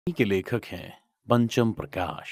के लेखक हैं पंचम प्रकाश।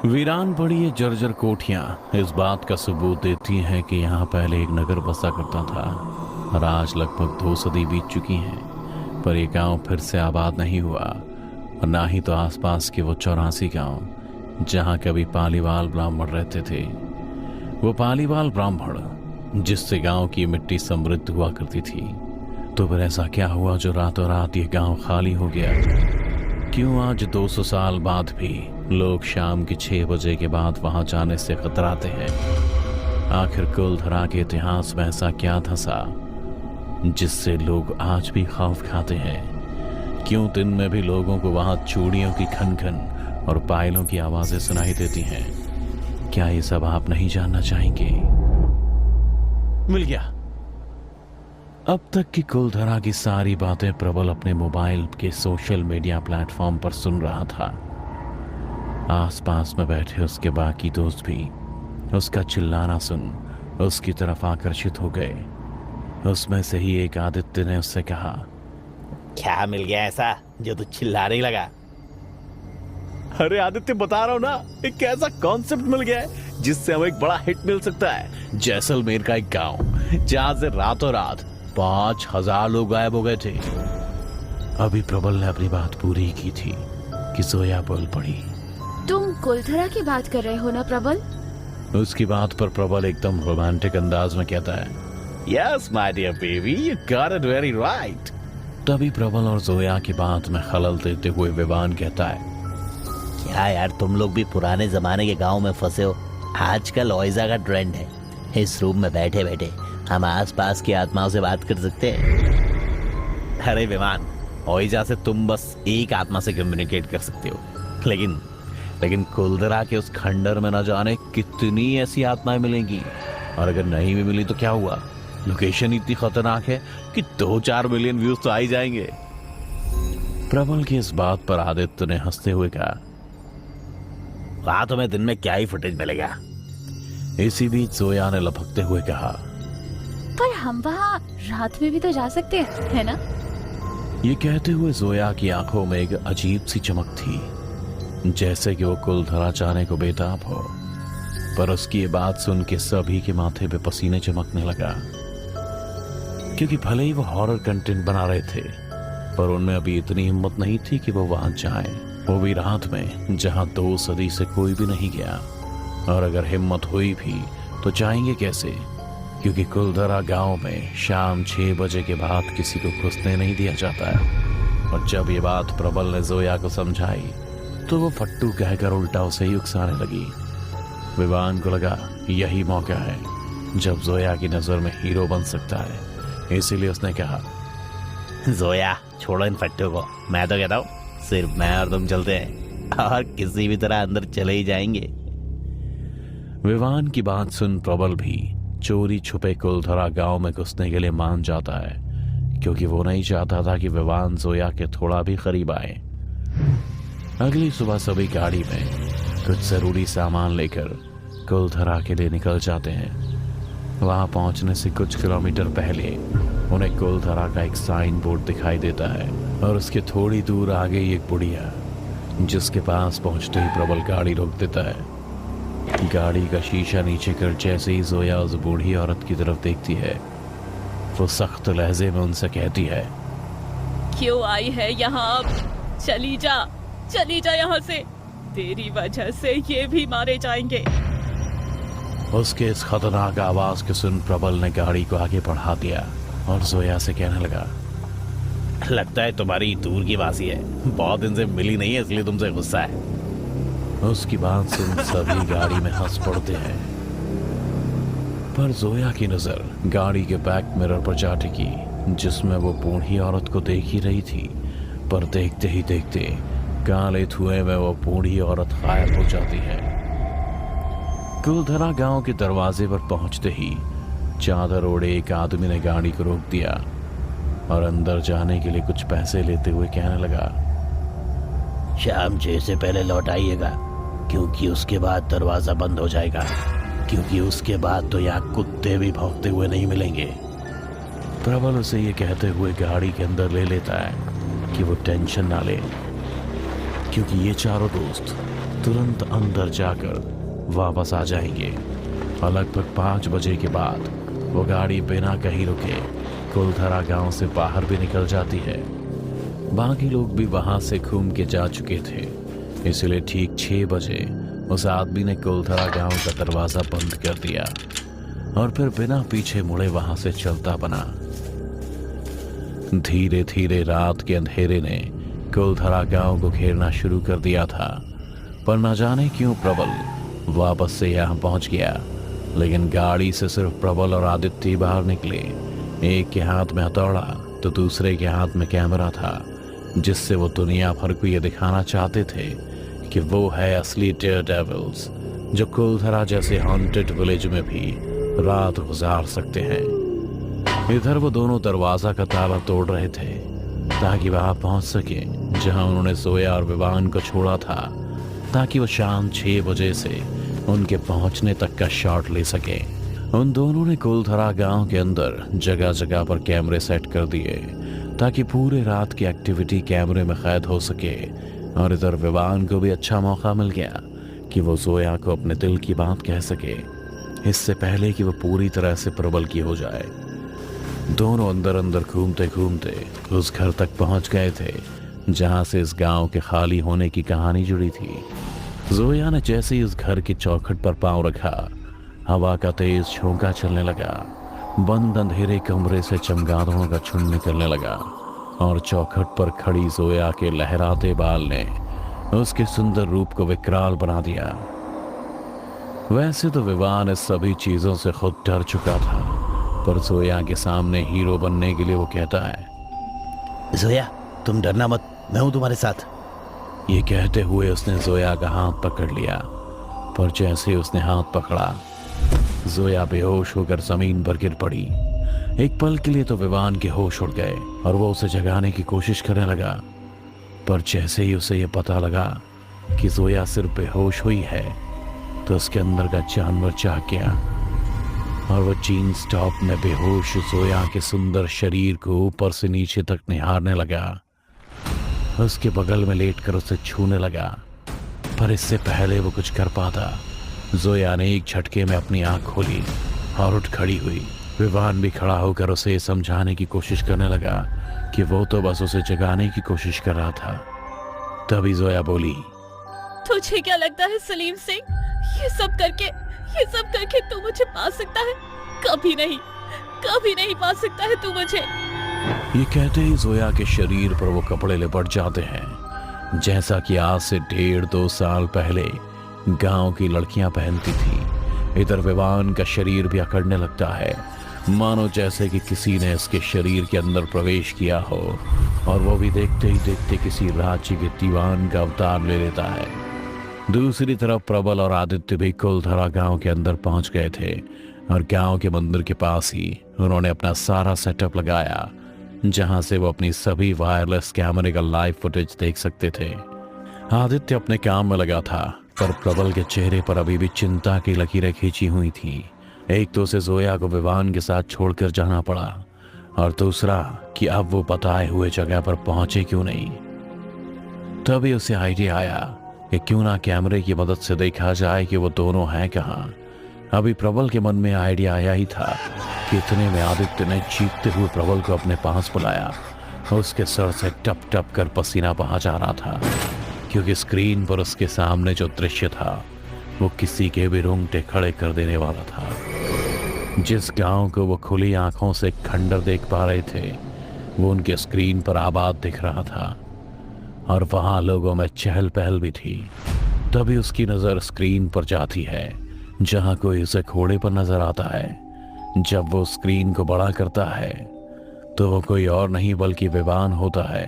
वीरान पड़ी ये जर्जर कोठियां इस बात का सबूत देती हैं कि यहाँ पहले एक नगर बसा करता था और आज लगभग 2 सदी बीत चुकी हैं, पर ये गांव फिर से आबाद नहीं हुआ और ना ही तो आसपास के वो 84 गांव जहाँ कभी पालीवाल ब्राह्मण रहते थे। वो पालीवाल ब्राह्मण जिससे गांव की मिट्टी समृद्ध हुआ करती थी, तो फिर ऐसा क्या हुआ जो रातों रात ये गांव खाली हो गया? क्यों आज 200 साल बाद भी लोग शाम के 6 बजे के बाद वहां जाने से कतराते हैं? आखिर कुलधरा के इतिहास में ऐसा क्या धंसा जिससे लोग आज भी खौफ खाते हैं? क्यों दिन में भी लोगों को वहां चूड़ियों की खनखन और पायलों की आवाजें सुनाई देती हैं? क्या ये सब आप नहीं जानना चाहेंगे? मिल गया। अब तक की कुलधरा की सारी बातें प्रबल अपने मोबाइल के सोशल मीडिया प्लेटफॉर्म पर सुन रहा था। आसपास में बैठे उसके बाकी दोस्त भी उसका चिल्लाना सुन उसकी तरफ आकर्षित हो गए। उसमें से ही एक आदित्य ने उससे कहा, क्या मिल गया ऐसा जो तू चिल्लाने लगा? अरे आदित्य, बता रहा हूं ना, एक ऐसा कॉन्सेप्ट मिल गया है जिससे हमें एक बड़ा हिट मिल सकता है। जैसलमेर का एक गांव जहां से रातों रात 5000 लोग गायब हो गए थे। अभी प्रबल ने अपनी बात पूरी की थी कि जोया बोल पड़ी। तुम कुलधरा की बात कर रहे हो ना प्रबल? उसकी बात पर प्रबल एकदम रोमांटिक अंदाज में कहता है, yes my dear baby, you got it very right. तभी प्रबल और जोया की बात में खलल देते हुए विवान कहता है, क्या यार, तुम लोग भी पुराने जमाने के गांव में फंसे हो। आजकल ओइजा का ट्रेंड है। इस रूम में बैठे बैठे हम आसपास की आत्माओं से बात कर सकते हैं। अरे विमान, ओइजा से तुम बस एक आत्मा से कम्युनिकेट कर सकते हो, लेकिन कुलधरा के उस खंडर में न जाने कितनी ऐसी आत्माएं मिलेंगी। और अगर नहीं भी मिली तो क्या हुआ? लोकेशन इतनी खतरनाक है कि 2-4 मिलियन व्यूज तो आ ही जाएंगे। प्रबल की इस बात पर आदित्य ने हंसते हुए कहा, वहां तुम्हें दिन में क्या ही फुटेज मिलेगा। इसी बीच जोया ने लपकते हुए कहा, पर हम वहाँ रात में भी तो जा सकते हैं, है ना? ये कहते हुए जोया की आंखों में एक अजीब सी चमक थी, जैसे कि वो कुलधरा जाने को बेताब हो। पर उसकी ये बात सुन के सभी के माथे पे पसीने चमकने लगा, क्योंकि भले ही वो हॉरर कंटेंट बना रहे थे, पर उनमें अभी इतनी हिम्मत नहीं थी कि वो वहां जाएं, वो भी रात में जहां 2 सदी से कोई भी नहीं गया। और अगर हिम्मत हुई भी तो जाएंगे कैसे? क्योंकि कुलधरा गांव में शाम 6 बजे के बाद किसी को घुसने नहीं दिया जाता है। और जब ये बात प्रबल ने जोया को समझाई तो वो फट्टू कहकर उल्टा उसे ही उकसाने लगी। विवान को लगा यही मौका है जब जोया की नजर में हीरो बन सकता है, इसीलिए उसने कहा, जोया छोड़ो इन फट्टू को, मैं तो कहता हूँ सिर्फ मैं और तुम चलते हैं और किसी भी तरह अंदर चले ही जाएंगे। विवान की बात सुन प्रबल भी चोरी छुपे कुलधरा गांव में घुसने के लिए मान जाता है, क्योंकि वो नहीं चाहता था कि विवान जोया के थोड़ा भी करीब आए। अगली सुबह सभी गाड़ी में कुछ जरूरी सामान लेकर कुलधरा के लिए निकल जाते हैं। वहां पहुंचने से कुछ किलोमीटर पहले उन्हें कुलधरा का एक साइन बोर्ड दिखाई देता है और उसके थोड़ी दूर आगे एक बुढ़िया, जिसके पास पहुंचते ही प्रबल गाड़ी रोक देता है। गाड़ी का शीशा नीचे कर जैसे ही जोया उस बूढ़ी औरत की तरफ देखती है, वो सख्त लहजे में उनसे कहती है, क्यों आई है यहाँ? अब चली जा यहाँ से, तेरी वजह से ये भी मारे जाएंगे। उसके इस खतरनाक आवाज को सुन प्रबल ने गाड़ी को आगे बढ़ा दिया और जोया से कहने लगा, लगता है तुम्हारी दूर की वासी है, बहुत दिन से मिली नहीं है इसलिए तुमसे गुस्सा है। उसकी बात सुन सभी गाड़ी में हंस पड़ते हैं, पर जोया की नजर गाड़ी के बैक मिरर पर जा टिकी, जिसमें वो बूढ़ी औरत को देख ही रही थी। पर देखते ही देखते काले धुएं में वो बूढ़ी औरत गायब हो जाती है। कुलधरा गांव के दरवाजे पर पहुंचते ही चादर ओढ़े एक आदमी ने गाड़ी को रोक दिया और अंदर जाने के लिए कुछ पैसे लेते हुए कहने लगा, शाम 6 से पहले लौट आइएगा, क्योंकि उसके बाद दरवाजा बंद हो जाएगा, क्योंकि उसके बाद तो यहाँ कुत्ते भी भौंकते हुए नहीं मिलेंगे। प्रबल उसे ये कहते हुए गाड़ी के अंदर ले लेता है कि वो टेंशन ना ले। क्योंकि ये चारों दोस्त तुरंत अंदर जाकर वापस आ जाएंगे। और लगभग 5 बजे के बाद वो गाड़ी बिना कहीं रुके कुलधरा गांव से बाहर भी निकल जाती है। बाकी लोग भी वहां से घूम के जा चुके थे, इसलिए ठीक 6 बजे उस आदमी ने कुलधरा गांव का दरवाजा बंद कर दिया और फिर बिना पीछे मुड़े वहां से चलता बना। धीरे धीरे रात के अंधेरे ने कुलधरा गांव को घेरना शुरू कर दिया था, पर न जाने क्यों प्रबल वापस से यहां पहुंच गया। लेकिन गाड़ी से सिर्फ प्रबल और आदित्य बाहर निकले। एक के हाथ में हथौड़ा तो दूसरे के हाथ में कैमरा था, जिससे वो दुनिया भर को ये दिखाना चाहते थे कि वो है असली डेयर डेविल्स, जो कुलधरा जैसे हॉन्टेड विलेज में भी रात गुजार सकते हैं। इधर वो दोनों दरवाजा का ताला तोड़ रहे थे ताकि वहां पहुंच सके जहां उन्होंने जोया और विवान को छोड़ा था, ताकि वो शाम 6 बजे से उनके पहुंचने तक का शॉट ले सके। उन दोनों ने कुलधरा गांव के अंदर जगह जगह पर कैमरे सेट कर दिए ताकि पूरे रात की एक्टिविटी कैमरे में कैद हो सके। और इधर विवान को भी अच्छा मौका मिल गया कि वो जोया को अपने दिल की बात कह सके, इससे पहले कि वो पूरी तरह से प्रबल की हो जाए। दोनों अंदर अंदर घूमते घूमते उस घर तक पहुंच गए थे जहां से इस गांव के खाली होने की कहानी जुड़ी थी। जोया ने जैसे ही उस घर की चौखट पर पांव रखा, हवा का तेज झोंका चलने लगा। बंद अंधेरे कमरे से चमगादड़ों का झुंड निकलने लगा और चौखट पर खड़ी जोया के लहराते बाल ने उसके सुंदर रूप को विकराल बना दिया। वैसे तो विवान इस सभी चीजों से खुद डर चुका था, पर जोया के सामने हीरो बनने के लिए वो कहता है, जोया तुम डरना मत, मैं हूं तुम्हारे साथ। ये कहते हुए उसने जोया का हाथ पकड़ लिया, पर जैसे उसने हाथ पकड़ा जोया बेहोश होकर जमीन पर गिर पड़ी। एक पल के लिए तो विवान के होश उड़ गए और वो उसे जगाने की कोशिश करने लगा, पर जैसे ही उसे ये पता लगा कि जोया सिर्फ बेहोश हुई है तो उसके अंदर का जानवर जाग गया और वो जीन्स टॉप में बेहोश जोया के सुंदर शरीर को ऊपर से नीचे तक निहारने लगा। उसके बगल में लेटकर उसे छूने लगा, पर इससे पहले वो कुछ कर पाता जोया ने एक झटके में अपनी आंख खोली और उठ खड़ी हुई। विवान भी खड़ा होकर उसे समझाने की कोशिश करने लगा कि वो तो बस उसे जगाने की कोशिश कर रहा था। तभी जोया बोली, तुझे क्या लगता है सलीम सिंह, ये सब करके तू मुझे पा सकता है? कभी नहीं पा सकता है तू मुझे। ये कहते ही जोया के शरीर पर वो कपड़े लिपट जाते हैं जैसा कि आज से 1.5-2 साल पहले गांव की लड़कियां पहनती थी। इधर विवान का शरीर भी अकड़ने लगता है, मानो जैसे कि किसी ने इसके शरीर के अंदर प्रवेश किया हो, और वो भी देखते ही देखते किसी राज्य के दीवान का अवतार ले लेता है। दूसरी तरफ प्रबल और आदित्य भी कुलधरा गांव के अंदर पहुंच गए थे और गांव के मंदिर के पास ही उन्होंने अपना सारा सेटअप लगाया, जहां से वो अपनी सभी वायरलेस कैमरे का लाइव फुटेज देख सकते थे। आदित्य अपने काम में लगा था, पर प्रबल के चेहरे पर अभी भी चिंता की लकीरें खींची हुई थी। एक तो उसे जोया को विवान के साथ छोड़कर जाना पड़ा, और दूसरा कि अब वो बताए हुए जगह पर पहुंचे क्यों नहीं। तभी उसे आइडिया आया कि क्यों ना कैमरे की मदद से देखा जाए कि वो दोनों हैं कहाँ। अभी प्रबल के मन में आइडिया आया ही था कि इतने में आदित्य ने चीखते हुए प्रबल को अपने पास बुलाया। उसके सर से टप टप कर पसीना बहा जा रहा था, क्योंकि स्क्रीन पर उसके सामने जो दृश्य था वो किसी के भी रोंगटे खड़े कर देने वाला था। जिस गांव को वो खुली आंखों से खंडर देख पा रहे थे, वो उनके स्क्रीन पर आबाद दिख रहा था, और वहां लोगों में चहल पहल भी थी। तभी उसकी नजर स्क्रीन पर जाती है जहां कोई उसे घोड़े पर नजर आता है। जब वो स्क्रीन को बड़ा करता है तो वो कोई और नहीं बल्कि विवान होता है,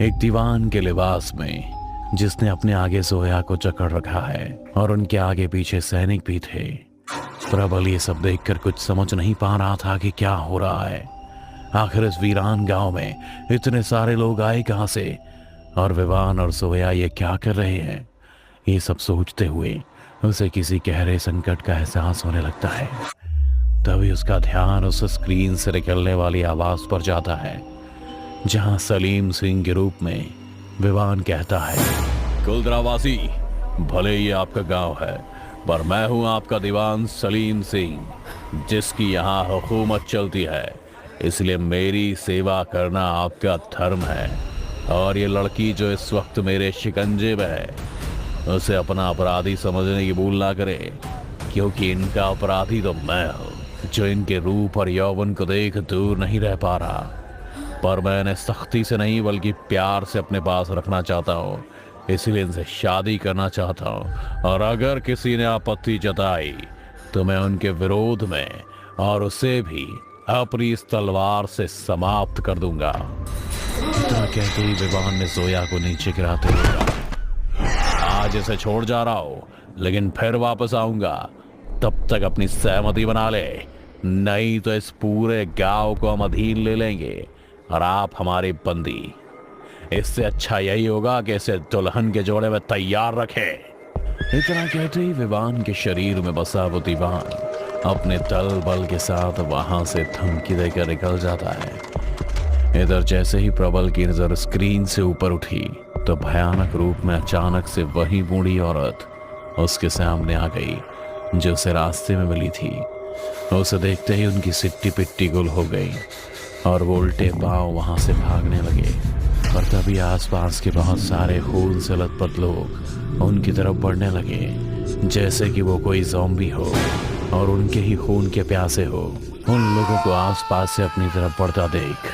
एक दीवान के लिबास में, जिसने अपने आगे जोया को जकड़ रखा है और उनके आगे पीछे सैनिक भी थे। प्रबल ये सब देखकर कुछ समझ नहीं पा रहा था कि क्या हो रहा है। आखिर इस वीरान गांव में इतने सारे लोग आए कहां से, और विवान और जोया ये क्या कर रहे हैं। ये सब सोचते हुए उसे किसी गहरे संकट का एहसास होने लगता है। तभी उसका ध्यान उस स्क्रीन से निकलने वाली आवाज पर जाता है, जहां सलीम सिंह के रूप में विवान कहता है, कुलद्रावासी, भले ये आपका गांव है, पर मैं हूं आपका दीवान सलीम सिंह, जिसकी यहाँ हुकूमत चलती है, इसलिए मेरी सेवा करना आपका धर्म है। और ये लड़की जो इस वक्त मेरे शिकंजे में है, उसे अपना अपराधी समझने की भूल ना करे, क्योंकि इनका अपराधी तो मैं हूँ, जो इनके रूप और यौवन को देख दूर नहीं रह पा रहा। पर मैं इन्हें सख्ती से नहीं बल्कि प्यार से अपने पास रखना चाहता हूँ, इसलिए इनसे शादी करना चाहता हूँ। और अगर किसी ने आपत्ति जताई तो मैं उनके विरोध में और उसे भी अपनी इस तलवार से समाप्त कर दूंगा। इतना कहते ही विवान ने जोया को नीचे गिराते हुए कहा, आज इसे छोड़ जा रहा हूं, लेकिन फिर वापस आऊंगा। तब तक अपनी सहमति बना ले, नहीं तो इस पूरे गांव को हम अधीन ले लेंगे और आप हमारी बंदी। इससे अच्छा यही होगा कि इसे दुल्हन के जोड़े में तैयार रखे। इतना कहते ही विवान के शरीर में बसा वो दीवान अपने दल बल के साथ वहां से धमकी देकर निकल जाता है। इधर जैसे ही प्रबल की नजर स्क्रीन से ऊपर उठी तो भयानक रूप में अचानक से वही बूढ़ी औरत उसके सामने आ गई जो उसे रास्ते में मिली थी। उसे देखते ही उनकी सिट्टी पिट्टी गुल हो गई और वो उल्टे पांव वहां से भागने लगे। पर तभी आसपास के बहुत सारे खून से लथपथ लोग उनकी तरफ बढ़ने लगे, जैसे कि वो कोई ज़ॉम्बी हो और उनके ही खून के प्यासे हो। उन लोगों को आसपास से अपनी तरफ बढ़ता देख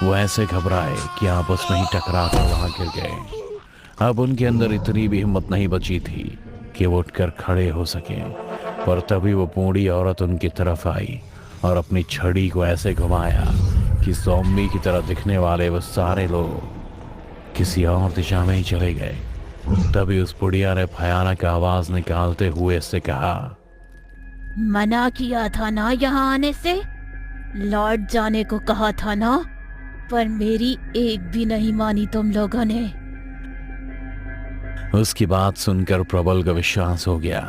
वो ऐसे घबराए कि आपस में ही टकरा कर वहां गिर गए। अब उनके अंदर इतनी भी हिम्मत नहीं बची थी कि वो उठकर खड़े हो सके। पर तभी वो बूढ़ी औरत उनकी तरफ आई और अपनी छड़ी को ऐसे घुमाया कि ज़ॉम्बी की तरह दिखने वाले वो सारे लोग किसी और दिशा में ही चले गए। तभी उस बुढ़िया ने भयानक आवाज निकालते हुए इससे कहा, मना किया था ना यहाँ आने से, लौट जाने को कहा था ना, पर मेरी एक भी नहीं मानी तुम लोगों ने। उसकी बात सुनकर प्रबल का विश्वास हो गया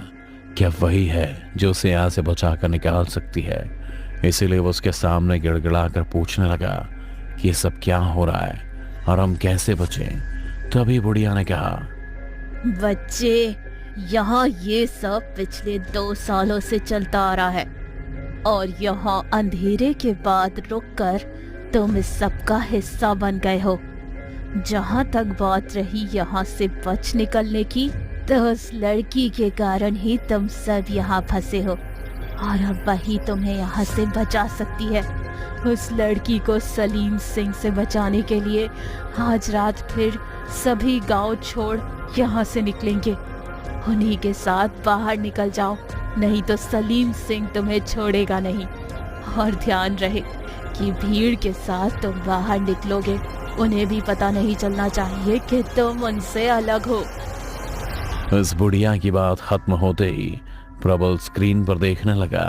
कि अब वही है जो उसे यहाँ से बचाकर निकाल सकती है। इसीलिए वो उसके सामने गिड़गिड़ाकर पूछने लगा कि ये सब क्या हो रहा है और हम कैसे बचें। तभी बुढ़िया ने कहा, बच्चे, यहाँ ये सब पिछले 2 सालों से चलता आ रहा है और यहाँ अंधेरे के बाद रुककर तुम इस सब का हिस्सा बन गए हो। जहाँ तक बात रही यहाँ से बच निकलने की, तो उस लड़की के कारण ही तुम सब यहाँ फंसे हो और अब वही तुम्हें यहाँ से बचा सकती है। उस लड़की को सलीम सिंह से बचाने के लिए आज रात फिर सभी गांव छोड़ यहाँ से निकलेंगे। उन्हीं के साथ बाहर निकल जाओ, नहीं तो सलीम सिंह तुम्हें छोड़ेगा नहीं। और ध्यान रहे कि भीड़ के साथ तुम बाहर निकलोगे, उन्हें भी पता नहीं चलना चाहिए कि तुम उनसे अलग हो। इस बुढ़िया की बात खत्म होते ही प्रबल स्क्रीन पर देखने लगा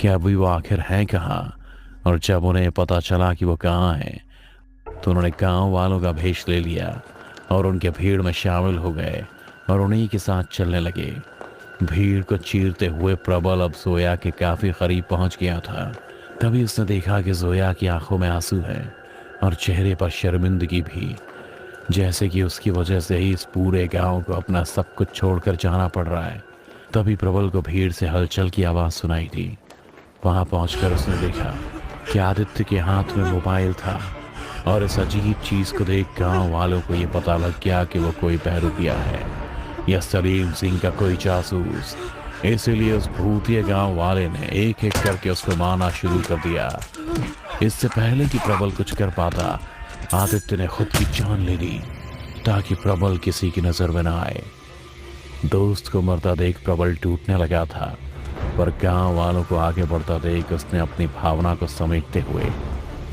कि अभी वो आखिर है कहाँ। और जब उन्हें पता चला कि वो कहाँ है तो उन्होंने गांव वालों का भेष ले लिया और उनके भीड़ में शामिल हो गए और उन्हीं के साथ चलने लगे। भीड़ को चीरते हुए प्रबल अब जोया के काफी करीब पहुंच गया था। तभी उसने देखा कि जोया की आंखों में आंसू है और चेहरे पर शर्मिंदगी भी, जैसे कि उसकी वजह से ही इस पूरे गांव को अपना सब कुछ छोड़कर जाना पड़ रहा है। तभी प्रबल को भीड़ से हलचल की आवाज सुनाई दी। वहां पहुंचकर उसने देखा कि आदित्य के हाथ में मोबाइल था और इस अजीब चीज को देख गांव वालों को ये पता लग गया कि वो कोई बहरूपिया है या सलीम सिंह का कोई जासूस। इसीलिए उस भूतिया गांव वाले ने एक एक करके उसको मारना शुरू कर दिया। इससे पहले कि प्रबल कुछ कर पाता, आदित्य ने खुद की जान ले ली ताकि प्रबल किसी की नजर में ना आए। दोस्त को मरता देख प्रबल टूटने लगा था, पर गांव वालों को आगे बढ़ता देख उसने अपनी भावना को समेटते हुए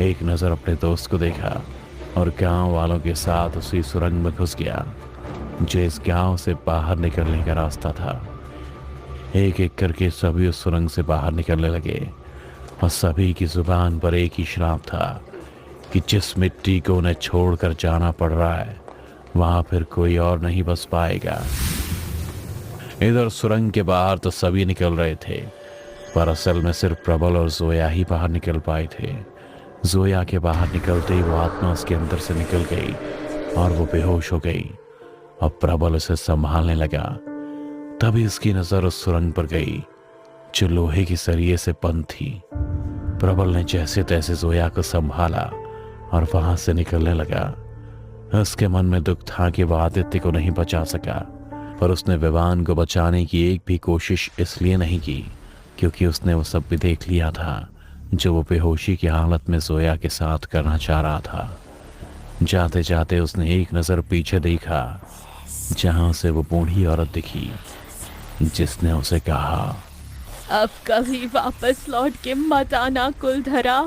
एक नज़र अपने दोस्त को देखा और गांव वालों के साथ उसी सुरंग में घुस गया जो इस गांव से बाहर निकलने का रास्ता था। एक एक करके सभी उस सुरंग से बाहर निकलने लगे और सभी की जुबान पर एक ही श्राप था कि जिस मिट्टी को उन्हें छोड़कर जाना पड़ रहा है वहां फिर कोई और नहीं बस पाएगा। इधर सुरंग के बाहर तो सभी निकल रहे थे, पर असल में सिर्फ प्रबल और जोया ही बाहर निकल पाए थे। जोया के बाहर निकलते ही वो आत्मा उसके अंदर से निकल गई और वो बेहोश हो गई। अब प्रबल उसे संभालने लगा। तभी उसकी नजर उस सुरंग पर गई जो लोहे की सरिये से बंद थी। प्रबल ने जैसे तैसे जोया को संभाला और वहां से निकलने लगा। उसके मन में दुख था कि वह आदित्य को नहीं बचा सका, पर उसने विवान को बचाने की एक भी कोशिश इसलिए नहीं की क्योंकि उसने वो सब भी देख लिया था जो वो बेहोशी की हालत में जोया के साथ करना चाह रहा था। जाते जाते उसने एक नजर पीछे देखा जहां से वो बूढ़ी औरत दिखी जिसने उसे कहा, अब कभी वापस लौट के मत आना कुलधरा।